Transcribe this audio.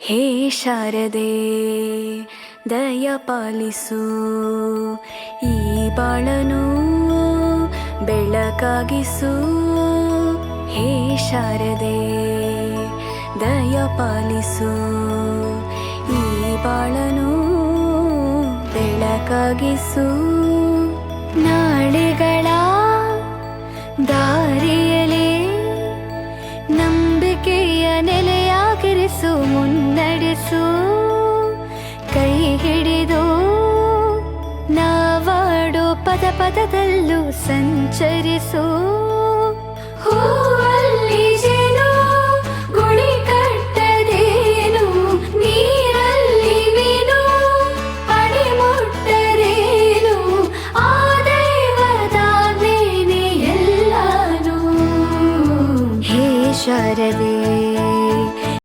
ಹೇ ಶಾರದೆ ದಯ ಪಾಲಿಸು, ಈ ಬಾಳನು ಬೆಳಕಾಗಿಸು. ಹೇ ಶಾರದೆ ದಯ ಪಾಲಿಸು, ಈ ಬಾಳನು ಬೆಳಕಾಗಿಸು. ನಾಳೆಗಳ ದಾರಿಯಲೇ ನಂಬಿಕೆಯ ನೆಲೆಯಾಗಿರಿಸು, ಮುನ್ನಡೆಸು. ಕೈ ಹಿಡಿದು ನಾವಾಡೋ ಪದ ಪದದಲ್ಲೂ ಸಂಚರಿಸು. ಹೂವಲ್ಲಿ ಜೇನು ಗುಡಿ ಕಟ್ಟದೇನು, ನೀರಲ್ಲಿ ಮೀನು ಅಡಿ ಮುಟ್ಟರೇನು, ಆ ದೈವದಾಜ್ಞೆನೇ ಎಲ್ಲಾನು. ಹೇ ಶಾರದೆ